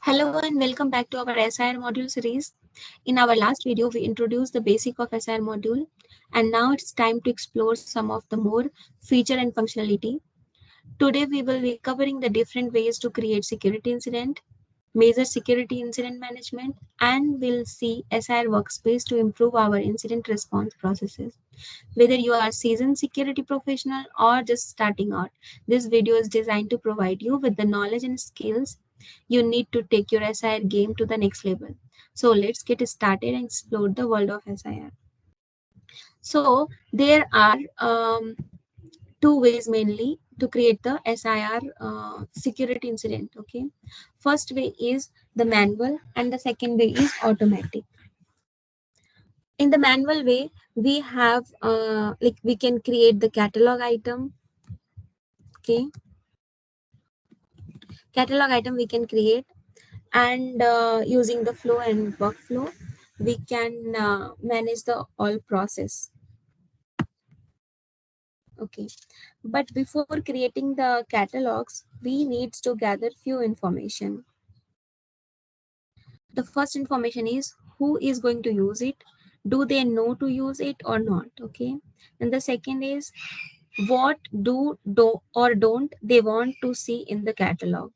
Hello and welcome back to our SIR module series. In our last video, we introduced the basic of SIR module, and now it's time to explore some of the more feature and functionality. Today, we will be covering the different ways to create security incident, measure security incident management, and we'll see SIR Workspace to improve our incident response processes. Whether you are a seasoned security professional or just starting out, this video is designed to provide you with the knowledge and skills you need to take your SIR game to the next level. So let's get started and explore the world of SIR. So there are two ways mainly to create the SIR security incident. Okay, first way is the manual and the second way is automatic. In the manual way, we have we can create the catalog item. Okay, catalog item we can create, and using the flow and workflow we can manage the all process. Okay, but before creating the catalogs we need to gather few information. The first information is who is going to use it, do they know to use it or not. Okay, and the second is what do or don't they want to see in the catalog,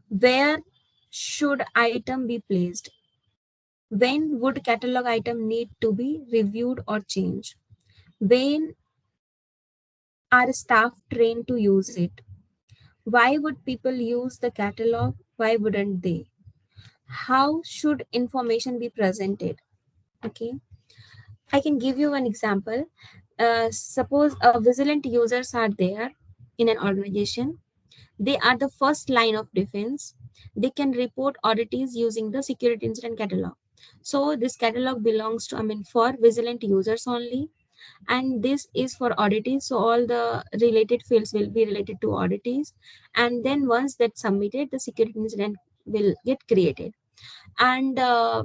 where should item be placed, when would catalog item need to be reviewed or changed, when are staff trained to use it, why would people use the catalog, why wouldn't they, how should information be presented. Okay, I can give you an example. Suppose a vigilant users are there in an organization. They are the first line of defense. They can report oddities using the security incident catalog. So this catalog belongs to, for vigilant users only. And this is for oddities. So all the related fields will be related to oddities. And then once that's submitted, the security incident will get created. And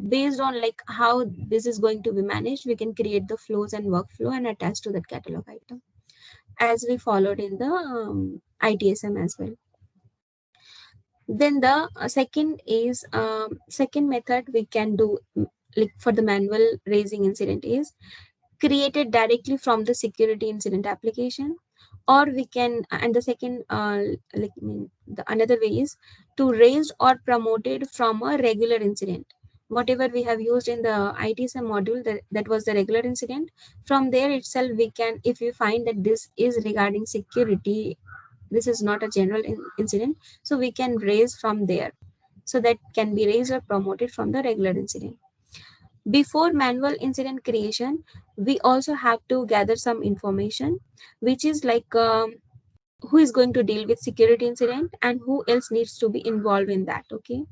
based on like how this is going to be managed, we can create the flows and workflow and attach to that catalog item as we followed in the ITSM as well. Then the second method we can do, like for the manual raising incident, is created directly from the security incident application, or we can, and the second the another way is to raised or promoted from a regular incident. Whatever we have used in the ITSM module, that was the regular incident. From there itself we can, if we find that this is regarding security, this is not a general incident, so we can raise from there. So that can be raised or promoted from the regular incident. Before manual incident creation, we also have to gather some information, which is like who is going to deal with security incident and who else needs to be involved in that. Okay,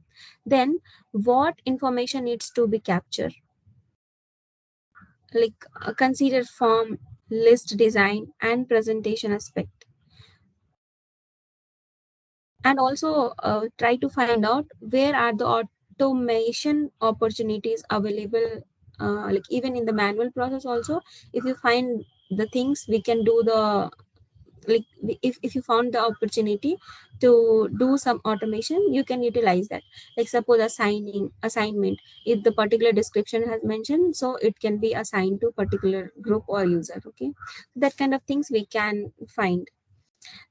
then what information needs to be captured, like consider form, list design and presentation aspect, and also try to find out where are the automation opportunities available, like even in the manual process also. If you find the things we can do the, like if you found the opportunity to do some automation, you can utilize that. Like suppose assigning assignment, if the particular description has mentioned, so it can be assigned to particular group or user. Okay, that kind of things we can find.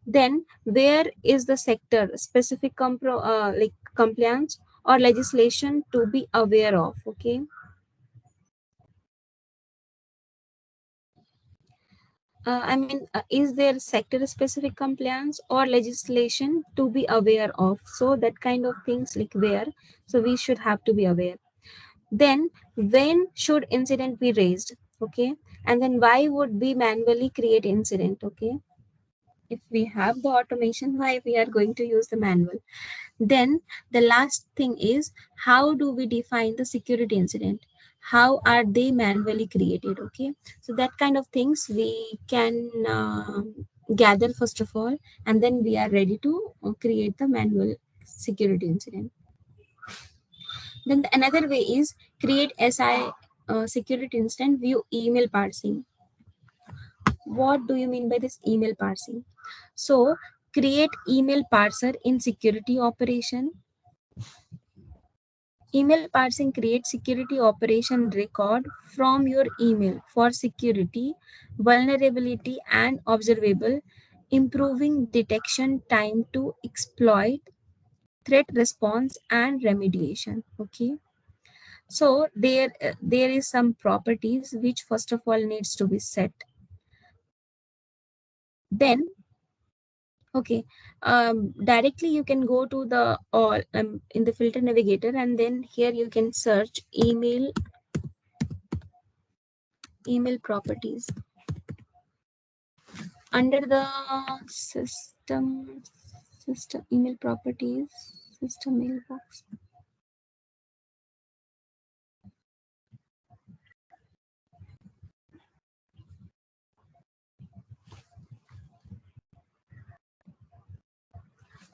Then where is the sector specific compliance or legislation to be aware of. Okay, is there sector specific compliance or legislation to be aware of, so that kind of things like where, so we should have to be aware. Then when should incident be raised. Okay, and then why would we manually create incident. Okay, if we have the automation, why we are going to use the manual. Then the last thing is how do we define the security incident? How are they manually created? Okay, so that kind of things we can gather first of all, and then we are ready to create the manual security incident. Then another way is create SI security incident view email parsing. What do you mean by this email parsing? So create email parser in security operation. Email parsing creates security operation record from your email for security, vulnerability, and observable, improving detection time to exploit, threat response, and remediation. Okay. So there is some properties which first of all needs to be set. Then okay, directly you can go to the all in the filter navigator, and then here you can search email properties under the system system email properties system mailbox.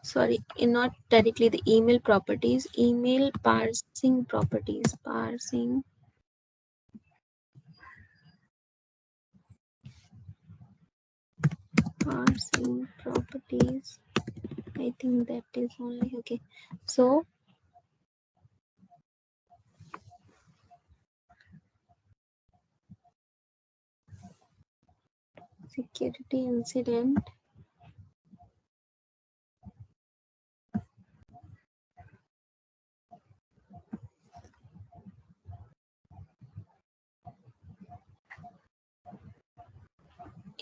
Sorry, not directly the email properties, email parsing properties, parsing properties. I think that is only okay. So security incident,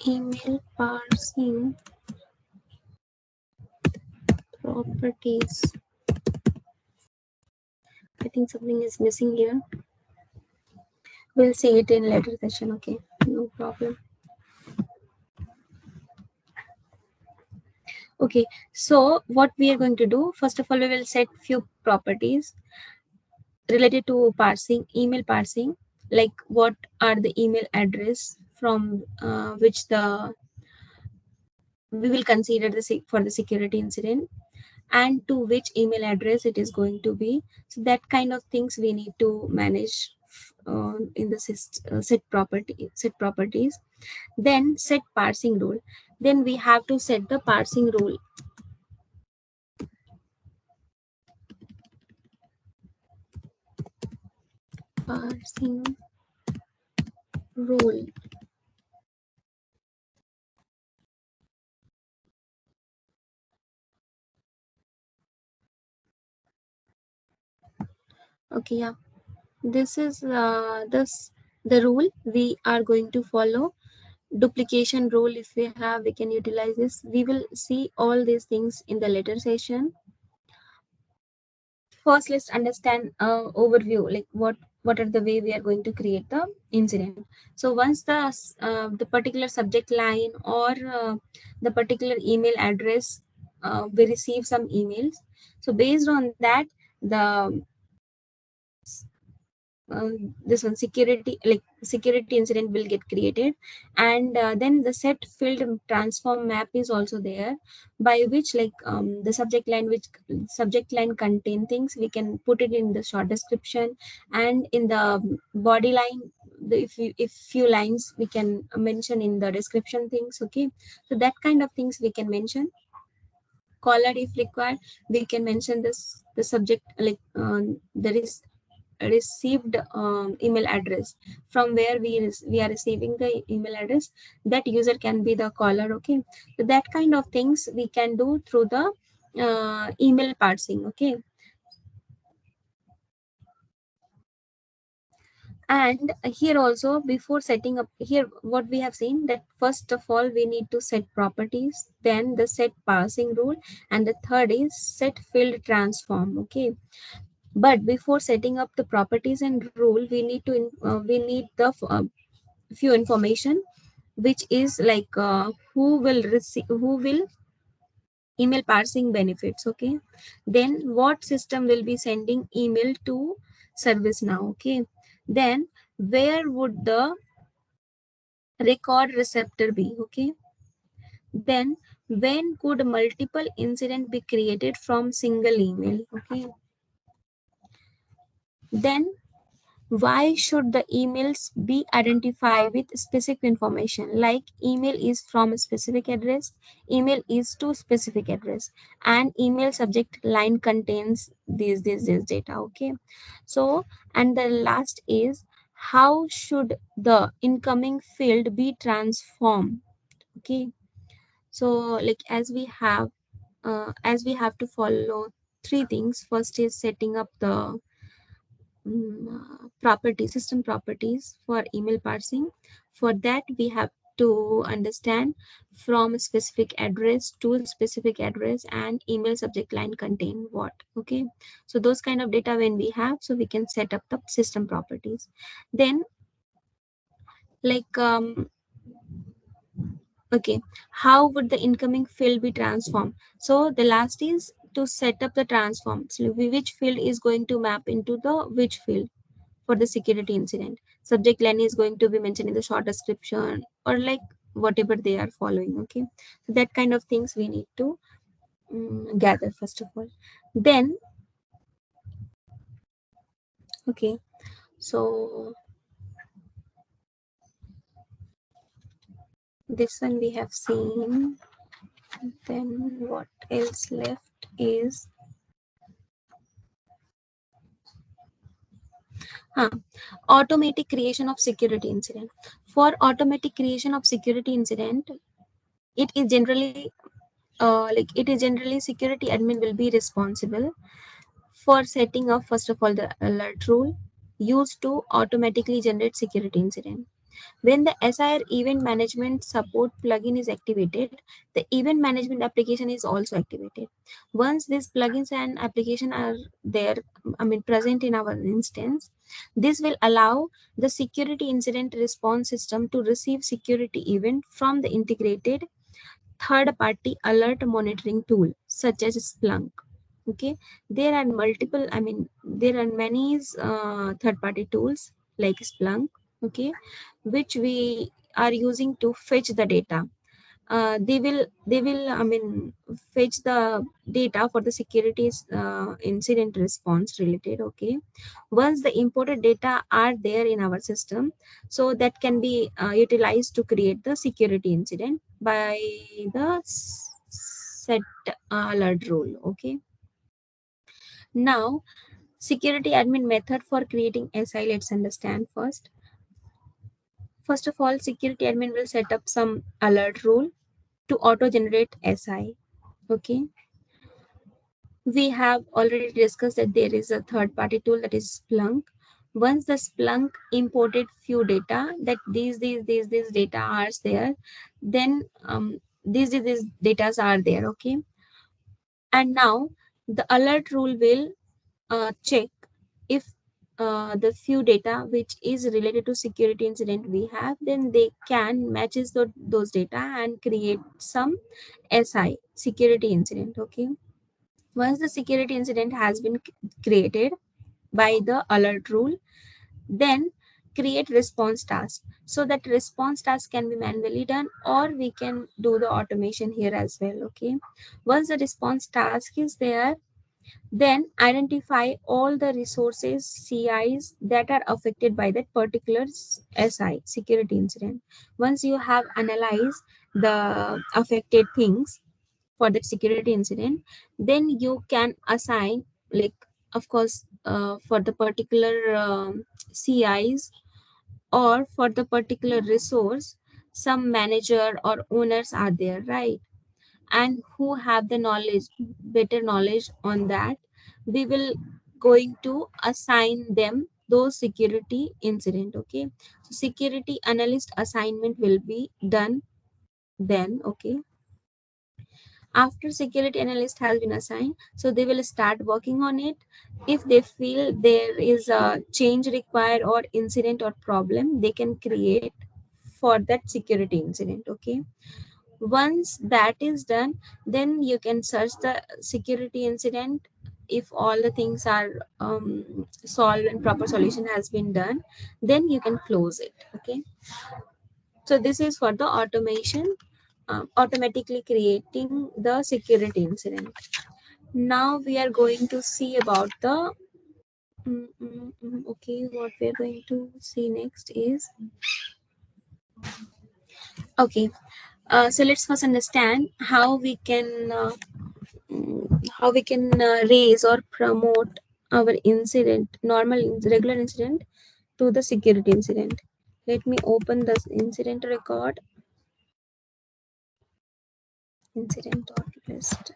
email parsing properties. I think something is missing here. We'll see it in later session. Okay, no problem. Okay, so what we are going to do, first of all, we will set few properties related to parsing, email parsing, like what are the email address from which the we will consider for the security incident, and to which email address it is going to be. So that kind of things we need to manage in the set properties. Then set parsing rule. Then we have to set the parsing rule. Parsing rule. Okay, yeah. This is the rule we are going to follow. Duplication rule, if we have, we can utilize this. We will see all these things in the later session. First, let's understand overview, like what are the way we are going to create the incident. So once the particular subject line or the particular email address, we receive some emails. So based on that, the this one security, like security incident, will get created. And then the set field transform map is also there, by which like the subject line contain things, we can put it in the short description, and in the body line, if few lines we can mention in the description things. Okay, so that kind of things we can mention. Caller, if required, we can mention this the subject, like there is received email address, from where we are receiving the email address, that user can be the caller. Okay, so that kind of things we can do through the email parsing. Okay, and here also, before setting up, here what we have seen, that first of all we need to set properties, then the set parsing rule, and the third is set field transform. Okay, but before setting up the properties and rule, we need to we need the few information, which is like who will email parsing benefits. Okay, then what system will be sending email to ServiceNow. Okay, then where would the record receptor be. Okay, then when could multiple incident be created from single email. Okay, then Why should the emails be identified with specific information, like email is from a specific address, email is to specific address, and email subject line contains this data. Okay, so and the last is, how should the incoming field be transformed? Okay, so like as we have to follow three things. First is setting up the system properties for email parsing. For that, we have to understand from a specific address to a specific address, and email subject line contain what. Okay, so those kind of data when we have, so we can set up the system properties. Then like okay, how would the incoming field be transformed? So the last is to set up the transform. So which field is going to map into the which field for the security incident. Subject line is going to be mentioned in the short description, or like whatever they are following. Okay, so that kind of things we need to gather first of all. Then okay, so this one we have seen. Then what else left is huh, automatic creation of security incident. For automatic creation of security incident, it is generally security admin will be responsible for setting up first of all the alert rule used to automatically generate security incident. When the SIR event management support plugin is activated, the event management application is also activated. Once these plugins and application are there, present in our instance, this will allow the security incident response system to receive security event from the integrated third party alert monitoring tool such as Splunk. Okay, there are multiple, there are many third party tools like Splunk. Okay, which we are using to fetch the data. They will fetch the data for the security incident response related. Okay, once the imported data are there in our system, so that can be utilized to create the security incident by the set alert rule. Okay, now security admin method for creating SI, let's understand first. First of all, security admin will set up some alert rule to auto generate SI. Okay, we have already discussed that there is a third party tool, that is Splunk. Once the Splunk imported few data, that these data are there, then these data are there. Okay, and now the alert rule will check if the few data which is related to security incident we have, then they can matches those data and create some SI security incident. Okay, once the security incident has been created by the alert rule, then create response task. So that response task can be manually done, or we can do the automation here as well. Okay, once the response task is there, then identify all the resources CIs that are affected by that particular SI security incident. Once you have analyzed the affected things for that security incident, then you can assign, like, of course, for the particular CIs or for the particular resource, some manager or owners are there, right? And who have the knowledge, better knowledge on that, we will going to assign them those security incident. Okay, so security analyst assignment will be done then. Okay, after security analyst has been assigned, so they will start working on it. If they feel there is a change required or incident or problem, they can create for that security incident. Okay, once that is done, then you can search the security incident. If all the things are solved and proper solution has been done, then you can close it. Okay, so this is for the automation, automatically creating the security incident. Now we are going to see about the Okay, what we're going to see next is, okay. So let's first understand how we can raise or promote our regular incident to the security incident. Let me open this incident record, incident list.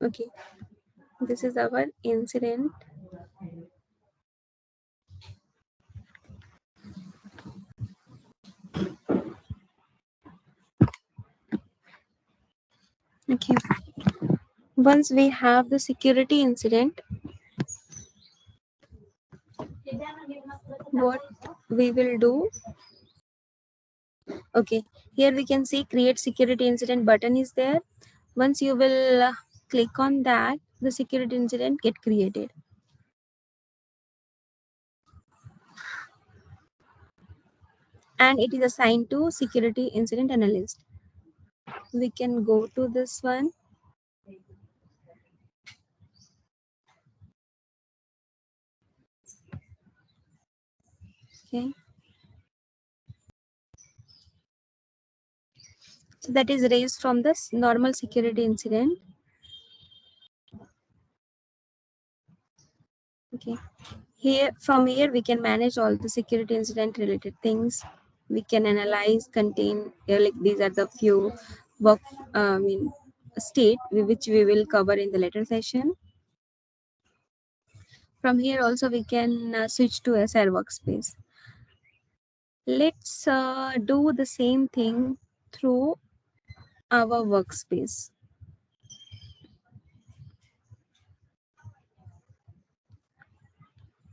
Okay, this is our incident. Okay, once we have the security incident, what we will do, okay, here we can see create security incident button is there. Once you will click on that, the security incident get created, and it is assigned to security incident analyst. We can go to this one. Okay, so that is raised from this normal security incident. Okay, here we can manage all the security incident related things. We can analyze, contain, like these are the few work I mean state which we will cover in the later session. From here also we can switch to SR workspace. Let's do the same thing through our workspace.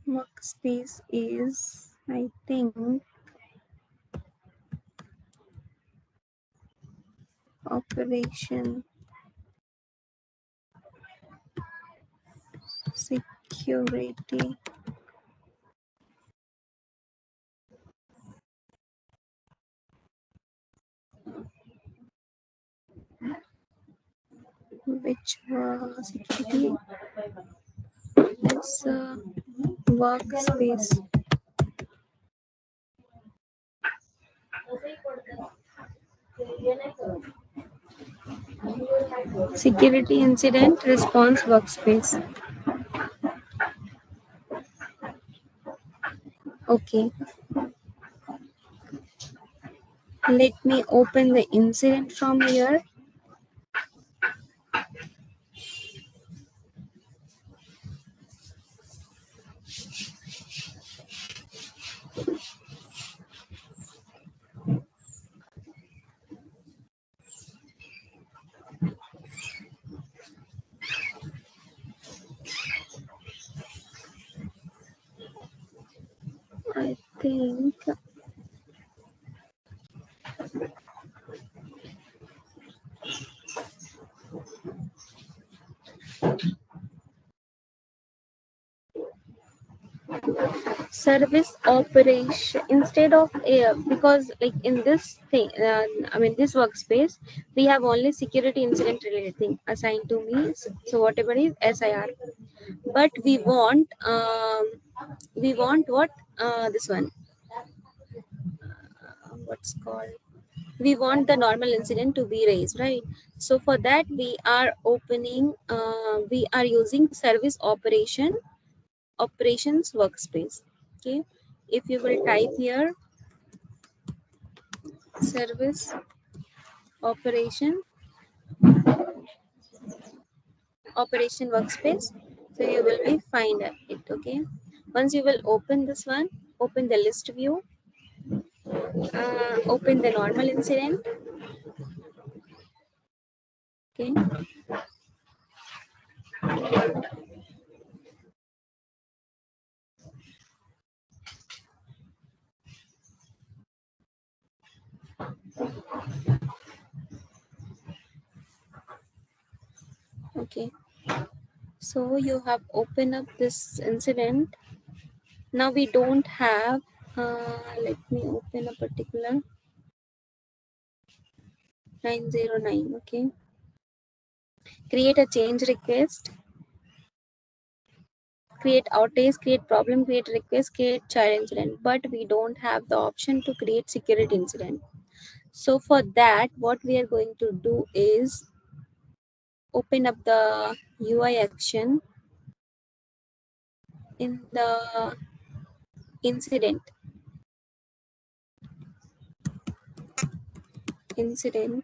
Workspace is, I think, operation security which security is workspace. Security incident response workspace. Okay, let me open the incident from here. I think service operation instead of because like in this thing, this workspace, we have only security incident related thing assigned to me. So whatever is SIR, but we want what this one, what's called, we want the normal incident to be raised, right? So for that we are using service operations workspace. Okay, if you will type here service operation workspace, so you will be find it. Okay, once you will open this one, open the list view, open the normal incident. Okay, okay, so you have opened up this incident. Now we don't have let me open a particular 909. Okay, create a change request. create outage, create problem, create request, create child incident, but we don't have the option to create security incident. So for that, what we are going to do is open up the UI action in the incident. Incident.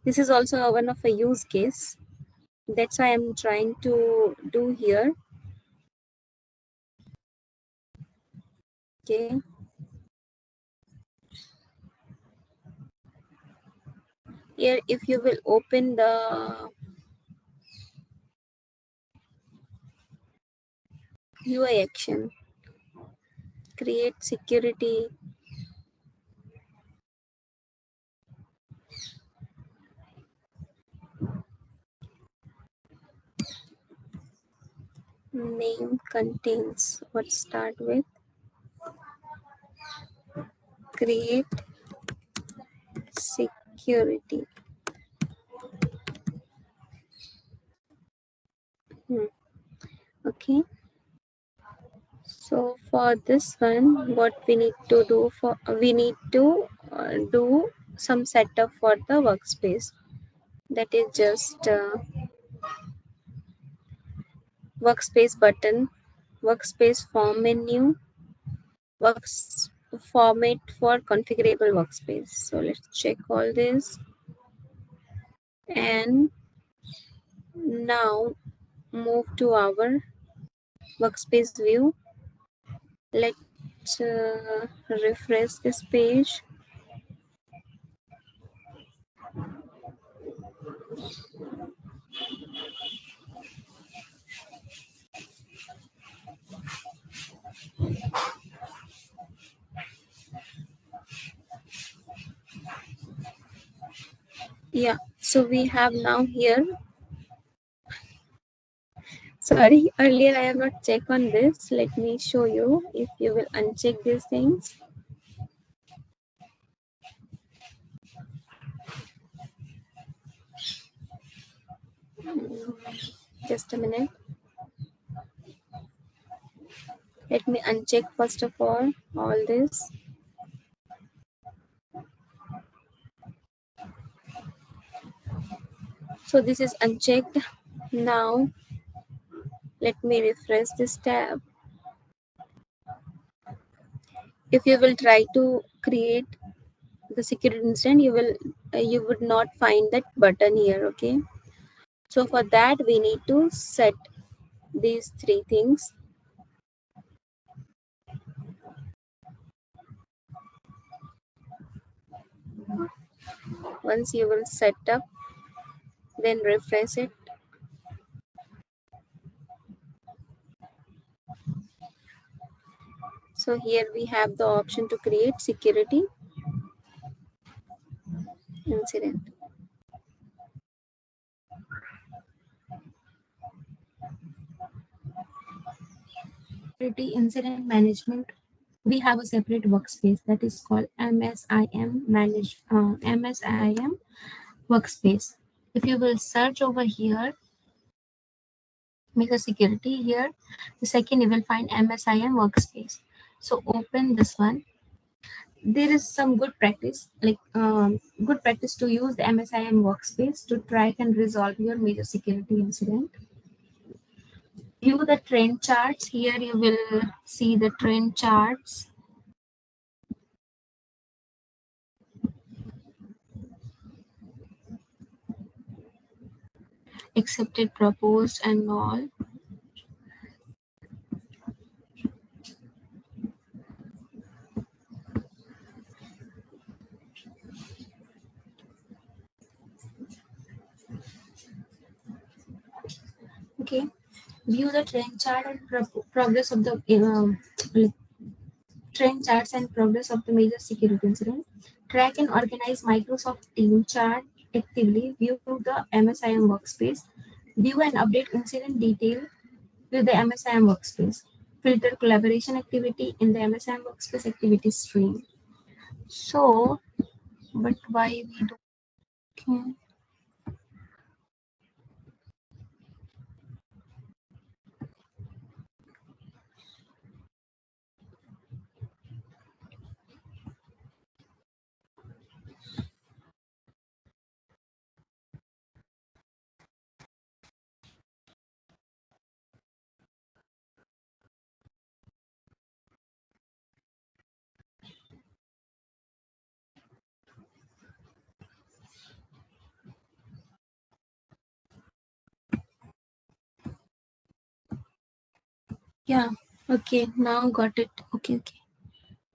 This is also one of a use case. That's why I'm trying to do here. Okay. Here, if you will open the UI action, create security, name contains what start with create security. Okay. So for this one, what we need to do we need to do some setup for the workspace. That is just workspace button, workspace form menu, works format for configurable workspace. So let's check all this, and now move to our workspace view. Let's refresh this page. Yeah, so we have now here. Sorry, earlier I have not checked on this. Let me show you if you will uncheck these things. Just a minute. Let me uncheck first of all this. So this is unchecked. Now let me refresh this tab. If you will try to create the security incident, you would not find that button here. Okay. So for that we need to set these three things. Once you will set up, then refresh it. So here we have the option to create security incident. Security incident management. We have a separate workspace that is called MSIM workspace. If you will search over here, make a security here. The second you will find MSIM workspace. So open this one. There is some good practice, good practice to use the MSIM workspace to track and resolve your major security incident. View the trend charts. Here you will see the trend charts. Accepted, proposed, and all. Okay. View the trend chart and progress of the like, trend charts and progress of the major security incident. Track and organize Microsoft Team chart actively. View the MSIM workspace. View and update incident detail with the MSIM workspace. Filter collaboration activity in the MSIM workspace activity stream. So, but why we do? Okay. Yeah. Okay. Now got it. Okay. Okay.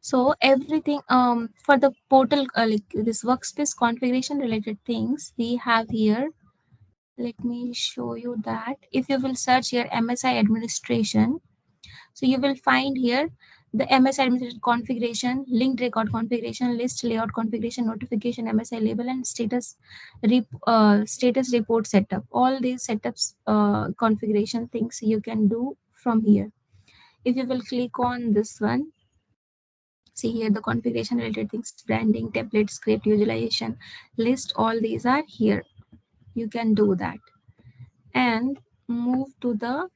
So everything for the portal like this workspace configuration related things we have here. Let me show you that. If you will search here MSI administration, so you will find here the MSI administration configuration, linked record configuration, list layout configuration, notification, MSI label, and status report setup. All these setups configuration things you can do from here. If you will click on this one, see here the configuration related things, branding, template, script, utilization, list, all these are here. You can do that and move to the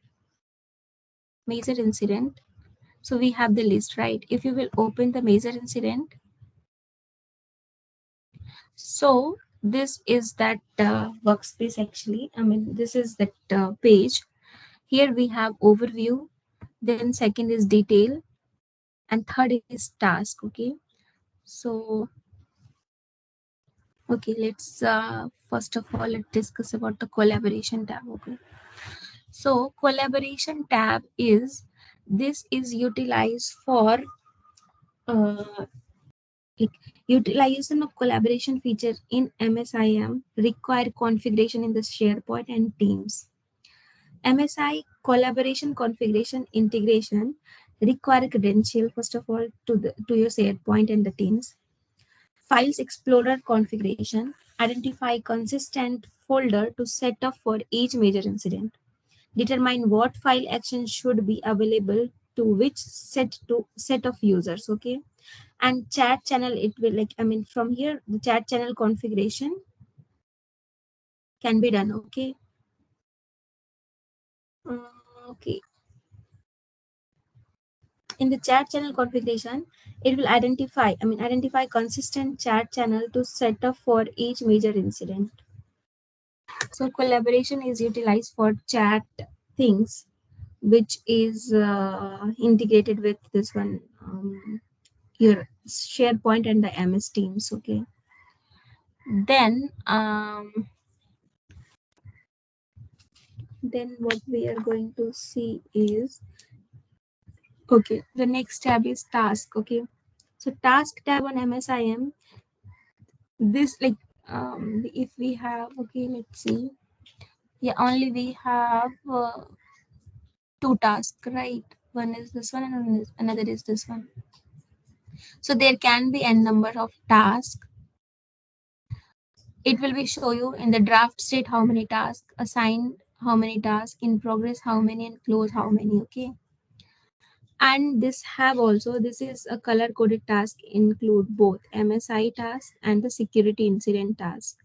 major incident. So we have the list, right? If you will open the major incident, so this is that workspace actually. I mean, this is that page. Here we have overview, then second is detail, and third is task. Okay. So, okay, let's first of all, let's discuss about the collaboration tab. Okay. So collaboration tab is, this is utilized for uh, like utilization of collaboration feature in MSIM require configuration in the SharePoint and Teams. MSI collaboration configuration integration require credential first of all to your SharePoint and the Teams. Files Explorer configuration identify consistent folder to set up for each major incident. Determine what file action should be available to which set of users. Okay, and chat channel, it will like, I mean, from here the chat channel configuration can be done. Okay. Okay, in the chat channel configuration, it will identify consistent chat channel to set up for each major incident. So collaboration is utilized for chat things, which is integrated with this one, your SharePoint and the MS Teams. Okay. Then what we are going to see is, okay, the next tab is task. Okay. So task tab on MSIM, this like if we have, okay, let's see. Yeah, only we have two tasks, right? One is this one and another is this one. So there can be n number of tasks. It will be show you in the draft state how many tasks, assigned how many tasks, in progress how many, and close how many. Okay. And this have also, this is a color coded task, include both MSI task and the security incident task,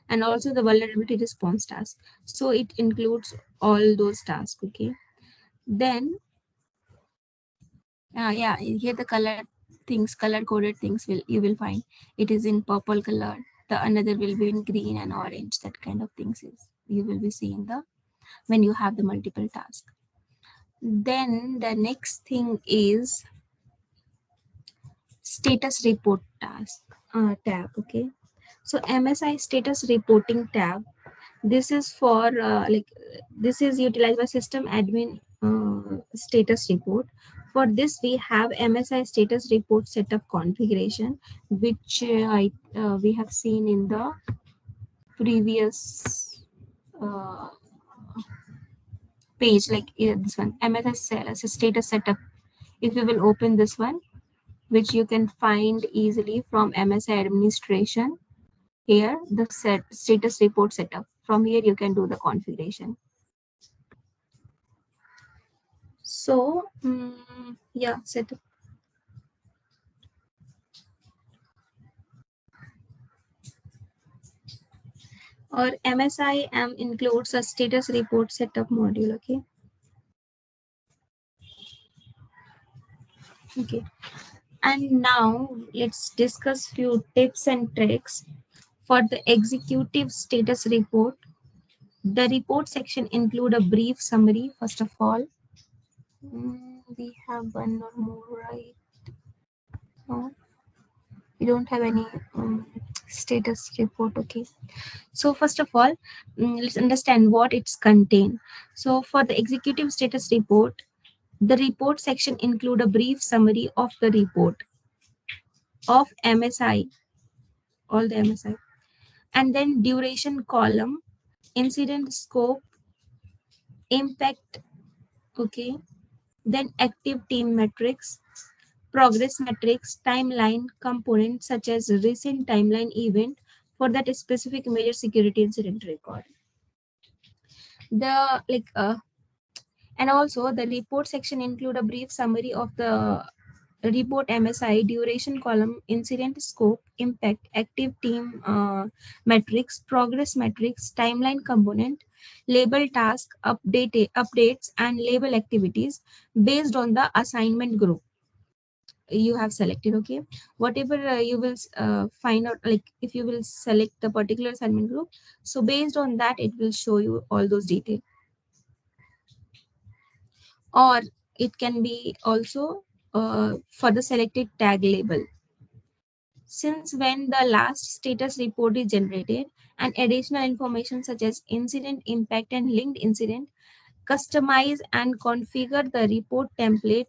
and also the vulnerability response task. So it includes all those tasks. Okay. Then yeah, here the color things, color coded things will, you will find it is in purple color, the another will be in green and orange. That kind of things is you will be seeing the, when you have the multiple tasks. Then the next thing is status report task tab. Okay. So MSI status reporting tab, this is for this is utilized by system admin status report. For this we have MSI status report setup configuration, which we have seen in the previous uh, page, like this one MSI status setup. If you will open this one, which you can find easily from MSI administration, here the status report setup, from here you can do the configuration. So, yeah, setup. Or MSIM includes a status report setup module. Okay. Okay. And now let's discuss few tips and tricks for the executive status report. The report section include a brief summary. First of all, we have one or more, right? No, we don't have any status report. Okay, so first of all, let's understand what it's contain. So for the executive status report, the report section include a brief summary of the report of MSI, all the MSI, and then duration column, incident scope, impact, okay, then active team metrics, progress metrics, timeline components such as recent timeline event for that specific major security incident record. The and also the report section include a brief summary of the report MSI, duration column, incident scope, impact, active team metrics, progress metrics, timeline component, label task, updates, and label activities based on the assignment group you have selected. Okay, whatever you will find out, like if you will select the particular assignment group, so based on that it will show you all those details. Or it can be also for the selected tag label. Since when the last status report is generated, and additional information such as incident impact and linked incident, customize and configure the report template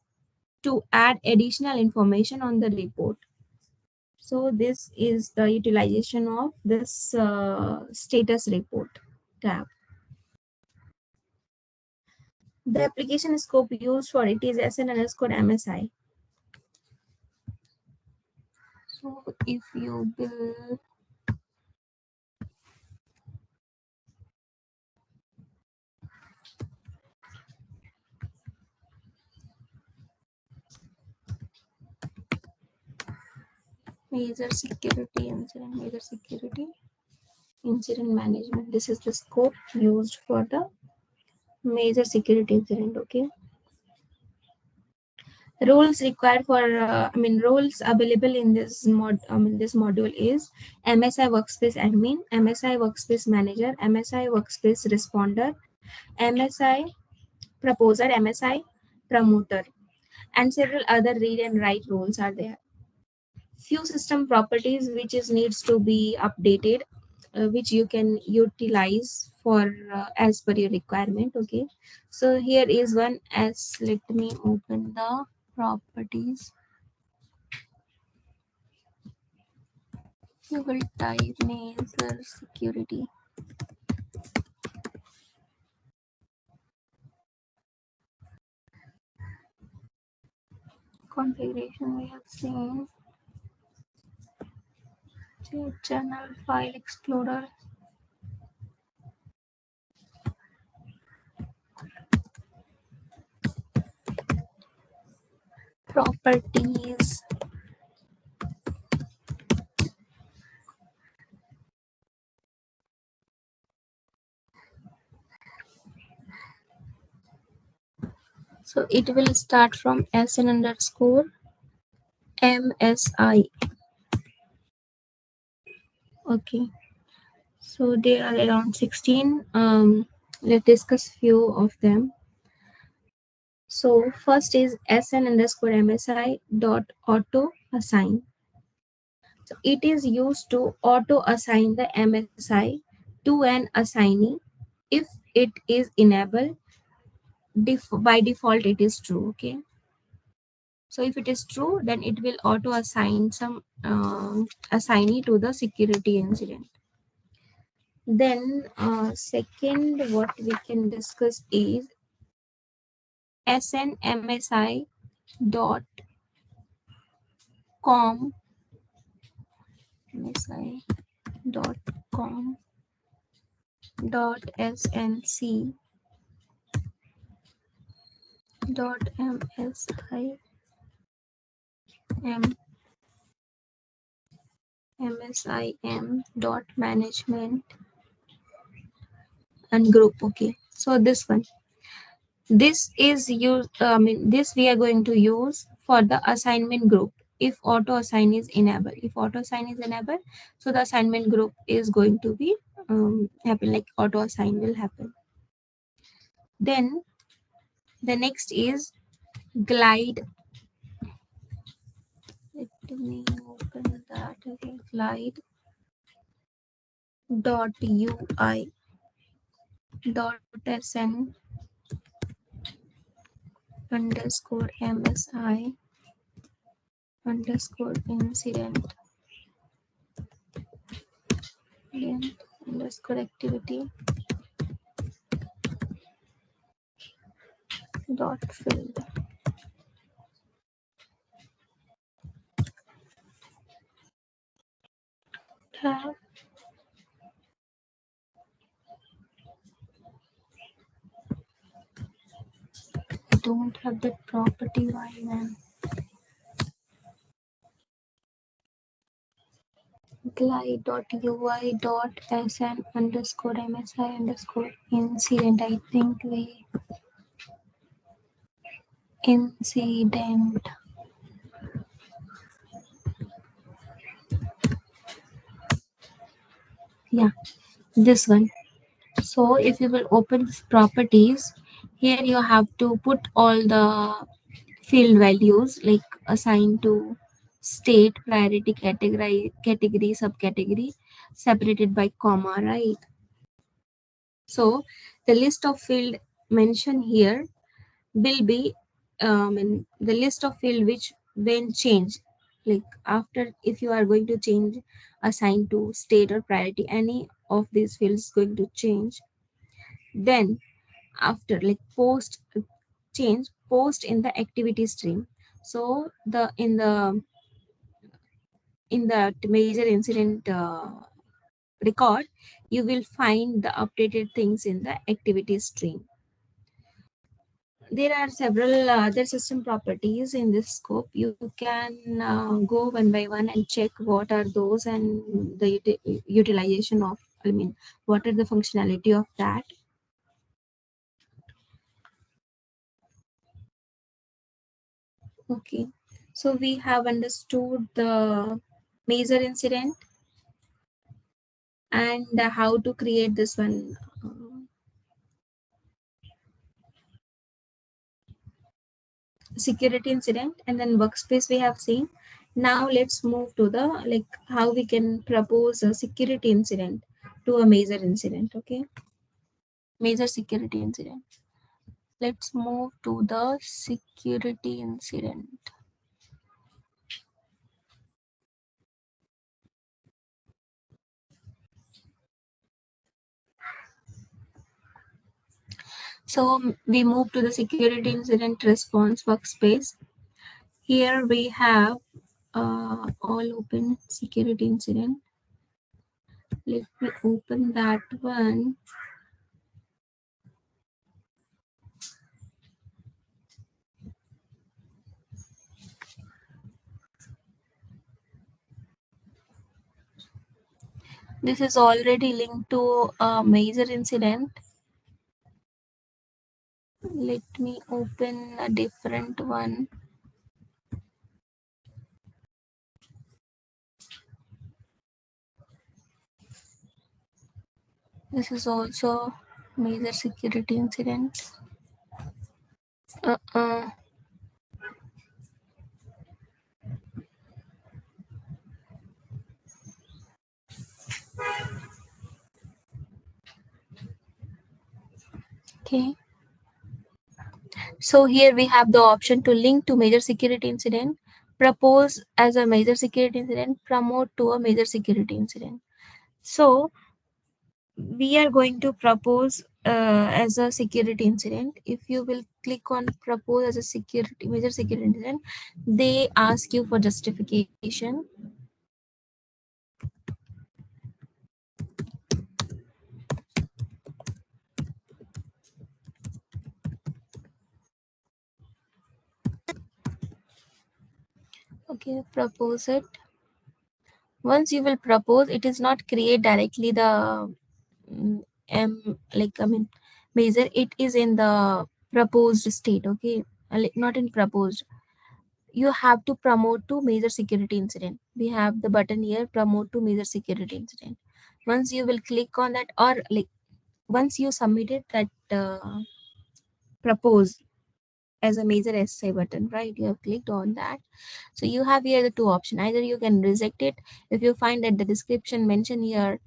to add additional information on the report. So this is the utilization of this status report tab. The application scope used for it is SN underscore MSI. So if you will major security incident management, this is the scope used for the major security incident. Okay, roles required for roles available in this this module is MSI workspace admin, MSI workspace manager, MSI workspace responder, MSI proposer, MSI promoter, and several other read and write roles are there. Few system properties which is needs to be updated, which you can utilize for as per your requirement. Okay, so here is one. As let me open the properties. You will type major security configuration. We have seen channel file explorer, properties. So it will start from SN underscore MSI. Okay, so there are around 16. Let's discuss few of them. So first is SN underscore MSI dot auto assign. So it is used to auto assign the MSI to an assignee. If it is enabled, by default it is true. Okay, so if it is true, then it will auto assign some assignee to the security incident. Then second what we can discuss is snmsi dot com msi dot com dot snc dot msim msim dot management and group. Okay, so this one, this is used, this we are going to use for the assignment group. If auto assign is enabled, so the assignment group is going to be happen, like auto assign will happen. Then the next is glide. Let me open that again. Glide dot UI dot SN underscore MSI underscore incident underscore activity dot field. Tab. I don't have that property. Why, man? glide.ui.sn underscore MSI underscore incident. I think we incident. Yeah, this one. So if you will open this properties, here you have to put all the field values like assigned to state, priority, category, subcategory, separated by comma, right? So the list of field mentioned here will be in the list of field which when change, like after, if you are going to change assign to state or priority, any of these fields going to change, then after, like post change, post in the activity stream. So the in the major incident record, you will find the updated things in the activity stream. There are several other system properties in this scope. You can go one by one and check what are those and the utilization of, I mean, what are the functionality of that. Okay, so we have understood the major incident and how to create this one security incident, and then workspace we have seen. Now let's move to the, like, how we can propose a security incident to a major incident. Okay, major security incident. Let's move to the security incident. So we move to the security incident response workspace. Here we have all open security incident. Let me open that one. This is already linked to a major incident. Let me open a different one. This is also major security incident. Uh-uh. Okay. So here we have the option to link to major security incident, propose as a major security incident, promote to a major security incident. So we are going to propose as a security incident. If you will click on propose as a security major security incident, they ask you for justification. Okay, propose it. Once you will propose, it is not create directly the like, I mean, major. It is in the proposed state. Okay, like not in proposed. You have to promote to major security incident. We have the button here, promote to major security incident. Once you will click on that, or like once you submitted that propose as a major SI button, right? You have clicked on that. So you have here the two options. Either you can reject it if you find that the description mentioned here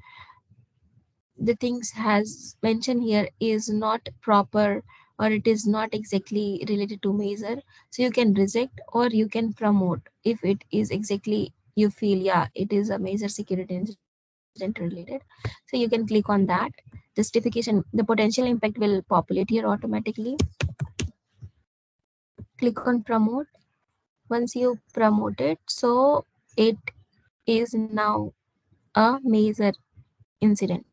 the things has mentioned here is not proper, or it is not exactly related to measure, so you can reject or you can promote if it is exactly you feel, yeah, it is a major security incident related. So you can click on that. Justification, the potential impact will populate here automatically. Click on promote. Once you promote it, so it is now a major incident.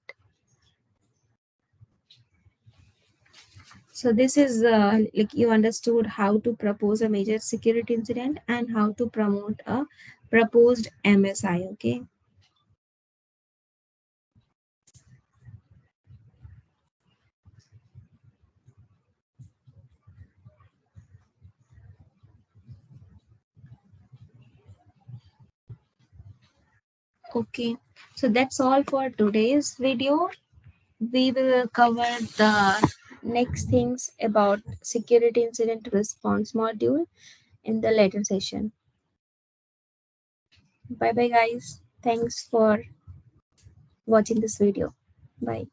So this is like you understood how to propose a major security incident and how to promote a proposed MSI. Okay. Okay. So that's all for today's video. We will cover the next things about security incident response module in the later session. Bye bye guys. Thanks for watching this video. Bye.